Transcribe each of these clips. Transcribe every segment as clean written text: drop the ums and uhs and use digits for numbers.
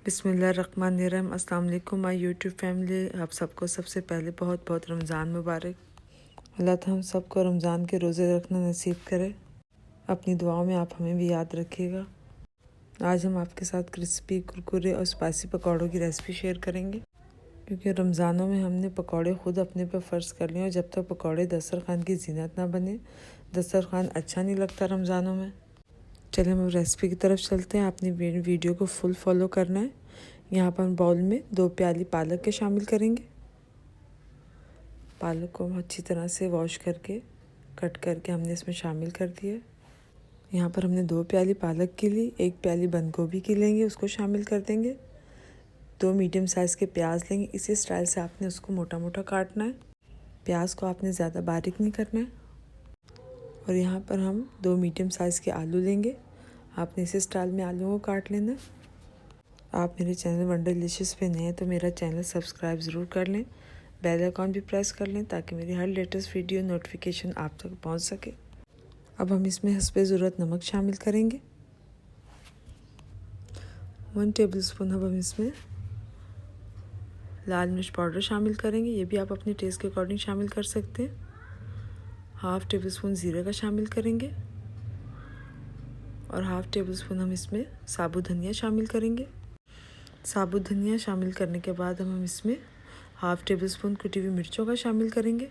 बिस्मिल्लाहिर्रहमानिर्रहीम। अस्सलाम वालेकुम माय यूट्यूब फैमिली। आप सबको सबसे पहले बहुत बहुत रमज़ान मुबारक। अल्लाह ताला हम सबको रमज़ान के रोज़े रखना नसीब करे। अपनी दुआओं में आप हमें भी याद रखिएगा। आज हम आपके साथ क्रिस्पी कुरकुरे और स्पाइसी पकौड़ों की रेसिपी शेयर करेंगे, क्योंकि रमज़ानों में हमने पकौड़े ख़ुद अपने पर फ़र्ज़ कर लिए और जब तक पकौड़े दस्तरखान की ज़ीनत ना बने, दस्तरखान अच्छा नहीं लगता रमज़ानों में। चलिए हम रेसिपी की तरफ चलते हैं। आपने वीडियो को फुल फॉलो करना है। यहाँ पर हम बाउल में 2 प्याली पालक के शामिल करेंगे। पालक को अच्छी तरह से वॉश करके कट करके हमने इसमें शामिल कर दिया। यहाँ पर हमने 2 प्याली पालक के लिए 1 प्याली बंद गोभी की लेंगे, उसको शामिल कर देंगे। 2 मीडियम साइज़ के प्याज लेंगे। इसी स्टाइल से आपने उसको मोटा मोटा काटना है। प्याज को आपने ज़्यादा बारीक नहीं करना है। और यहाँ पर हम 2 मीडियम साइज़ के आलू लेंगे। आपने इसी स्टाइल में आलूओं को काट लेना। आप मेरे चैनल वंडर डिलीशियस पे नए हैं तो मेरा चैनल सब्सक्राइब ज़रूर कर लें, बेल आइकॉन भी प्रेस कर लें ताकि मेरी हर लेटेस्ट वीडियो नोटिफिकेशन आप तक पहुंच सके। अब हम इसमें हस्बे ज़रूरत नमक शामिल करेंगे। 1 टेबलस्पून अब हम इसमें लाल मिर्च पाउडर शामिल करेंगे। ये भी आप अपने टेस्ट के अकॉर्डिंग शामिल कर सकते हैं। 1/2 टेबलस्पून ज़ीरे का शामिल करेंगे और 1/2 टेबलस्पून हम इसमें साबुत धनिया शामिल करेंगे। साबुत धनिया शामिल करने के बाद हम इसमें 1/2 टेबलस्पून कुटी हुई मिर्चों का शामिल करेंगे।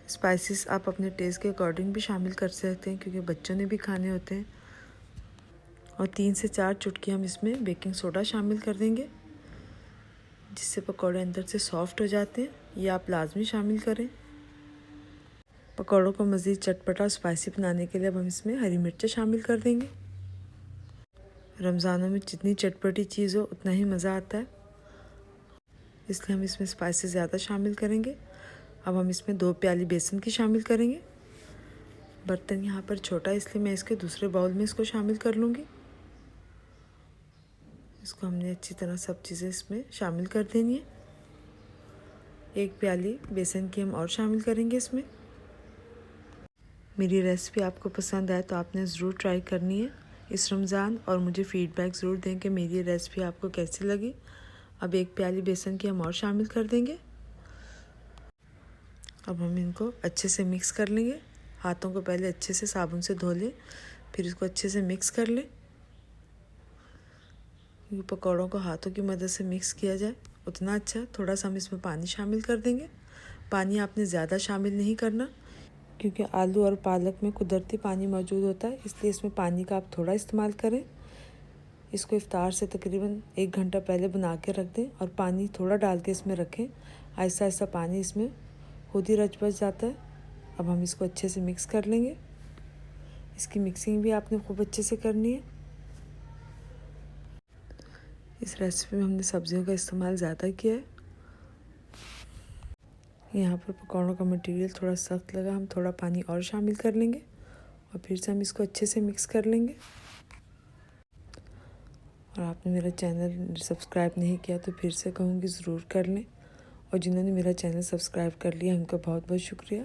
स्पाइसेस आप अपने टेस्ट के अकॉर्डिंग भी शामिल कर सकते हैं, क्योंकि बच्चों ने भी खाने होते हैं। और 3 से 4 चुटकी हम इसमें बेकिंग सोडा शामिल कर देंगे, जिससे पकौड़े अंदर से सॉफ्ट हो जाते हैं। ये आप लाजमी शामिल करें। पकौड़ों को मज़ीद चटपटा और स्पाइसी बनाने के लिए अब हम इसमें हरी मिर्चें शामिल कर देंगे। रमज़ानों में जितनी चटपटी चीज़ हो उतना ही मज़ा आता है, इसलिए हम इसमें स्पाइसेस ज़्यादा शामिल करेंगे। अब हम इसमें 2 प्याली बेसन की शामिल करेंगे। बर्तन यहाँ पर छोटा है, इसलिए मैं इसके दूसरे बाउल में इसको शामिल कर लूँगी। इसको हमने अच्छी तरह सब चीज़ें इसमें शामिल कर देनी है। 1 प्याली बेसन की हम और शामिल करेंगे इसमें। मेरी रेसिपी आपको पसंद आए तो आपने ज़रूर ट्राई करनी है इस रमज़ान, और मुझे फ़ीडबैक ज़रूर दें कि मेरी रेसिपी आपको कैसी लगी। अब 1 प्याली बेसन की हम और शामिल कर देंगे। अब हम इनको अच्छे से मिक्स कर लेंगे। हाथों को पहले अच्छे से साबुन से धो लें, फिर इसको अच्छे से मिक्स कर लें। पकौड़ों को हाथों की मदद से मिक्स किया जाए उतना अच्छा। थोड़ा सा हम इसमें पानी शामिल कर देंगे। पानी आपने ज़्यादा शामिल नहीं करना, क्योंकि आलू और पालक में कुदरती पानी मौजूद होता है, इसलिए इसमें पानी का आप थोड़ा इस्तेमाल करें। इसको इफ्तार से तकरीबन 1 घंटा पहले बना के रख दें और पानी थोड़ा डाल के इसमें रखें। आहिस्ता आहिस्ता पानी इसमें खुद ही रच बच जाता है। अब हम इसको अच्छे से मिक्स कर लेंगे। इसकी मिक्सिंग भी आपने खूब अच्छे से करनी है। इस रेसिपी में हमने सब्जियों का इस्तेमाल ज़्यादा किया है। यहाँ पर पकौड़ों का मटेरियल थोड़ा सख्त लगा, हम थोड़ा पानी और शामिल कर लेंगे और फिर से हम इसको अच्छे से मिक्स कर लेंगे। और आपने मेरा चैनल सब्सक्राइब नहीं किया तो फिर से कहूँगी ज़रूर कर लें, और जिन्होंने मेरा चैनल सब्सक्राइब कर लिया उनका बहुत बहुत शुक्रिया।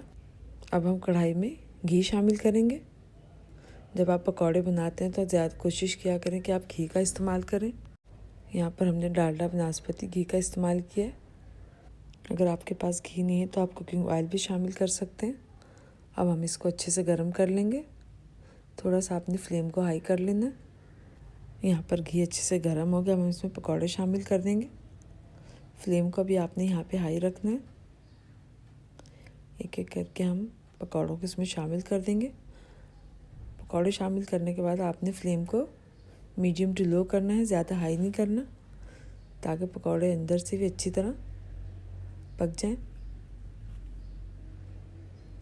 अब हम कढ़ाई में घी शामिल करेंगे। जब आप पकौड़े बनाते हैं तो ज़्यादा कोशिश किया करें कि आप घी का इस्तेमाल करें। यहाँ पर हमने डालडा बनास्पति घी का इस्तेमाल किया है। अगर आपके पास घी नहीं है तो आप कुकिंग ऑयल भी शामिल कर सकते हैं। अब हम इसको अच्छे से गर्म कर लेंगे। थोड़ा सा आपने फ्लेम को हाई कर लेना है। यहाँ पर घी अच्छे से गर्म हो गया, हम इसमें पकौड़े शामिल कर देंगे। फ्लेम को भी आपने यहाँ पे हाई रखना है। एक एक करके हम पकौड़ों को इसमें शामिल कर देंगे। पकौड़े शामिल करने के बाद आपने फ्लेम को मीडियम टू लो करना है, ज़्यादा हाई नहीं करना, ताकि पकौड़े अंदर से भी अच्छी तरह पक जाएं।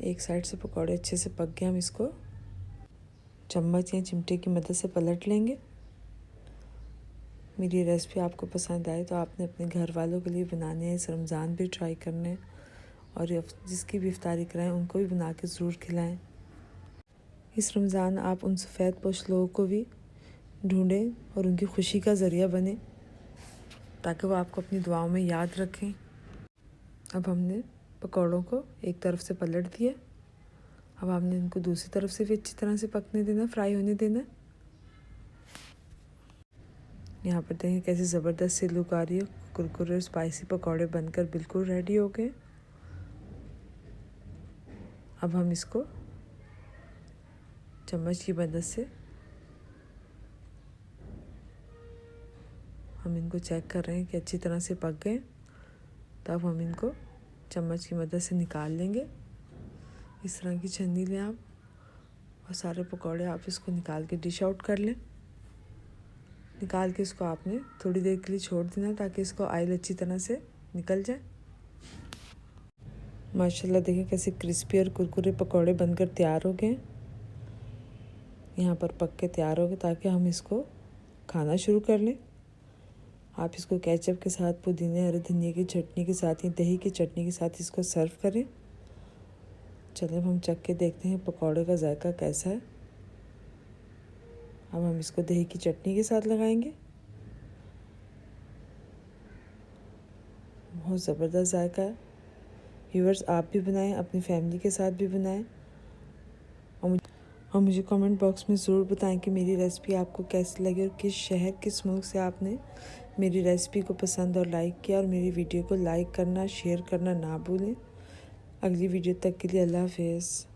एक साइड से पकौड़े अच्छे से पक गए, हम इसको चम्मच या चिमटे की मदद से पलट लेंगे। मेरी रेसिपी आपको पसंद आए तो आपने अपने घर वालों के लिए बनाने हैं, इस रमज़ान भी ट्राई करने हैं, और जिसकी भी इफ्तारी कराएं उनको भी बना के ज़रूर खिलाएं। इस रमज़ान आप उन सफ़ेदपोश लोगों को भी ढूंढें और उनकी खुशी का ज़रिया बने, ताकि वो आपको अपनी दुआओं में याद रखें। अब हमने पकौड़ों को एक तरफ से पलट दिया। अब हमने इनको दूसरी तरफ से भी अच्छी तरह से पकने देना, फ्राई होने देना। यहाँ पर देखें कैसी ज़बरदस्त सी लुक आ रही है। कुरकुरे और स्पाइसी पकौड़े बनकर बिल्कुल रेडी हो गए। अब हम इसको चम्मच की मदद से हम इनको चेक कर रहे हैं कि अच्छी तरह से पक गए। तब हम इनको चम्मच की मदद से निकाल लेंगे। इस तरह की छन्नी लें आप और सारे पकौड़े आप इसको निकाल के डिश आउट कर लें। निकाल के इसको आपने थोड़ी देर के लिए छोड़ देना ताकि इसको ऑयल अच्छी तरह से निकल जाए। माशाल्लाह देखिए कैसे क्रिस्पी और कुरकुरे पकौड़े बनकर तैयार हो गए। यहाँ पर पक के तैयार हो गए ताकि हम इसको खाना शुरू कर लें। आप इसको केचप के साथ, पुदीने, हरे धनिया की चटनी के साथ या दही की चटनी के साथ इसको सर्व करें। चलिए अब हम चख के देखते हैं पकौड़े का जायका कैसा है। अब हम इसको दही की चटनी के साथ लगाएंगे। बहुत ज़बरदस्त जायका है। व्यूअर्स आप भी बनाएं, अपनी फैमिली के साथ भी बनाएं और मुझे कमेंट बॉक्स में ज़रूर बताएं कि मेरी रेसिपी आपको कैसी लगी और किस शहर, किस मुल्क से आपने मेरी रेसिपी को पसंद और लाइक किया। और मेरी वीडियो को लाइक करना, शेयर करना ना भूलें। अगली वीडियो तक के लिए अल्लाह हाफ़िज़।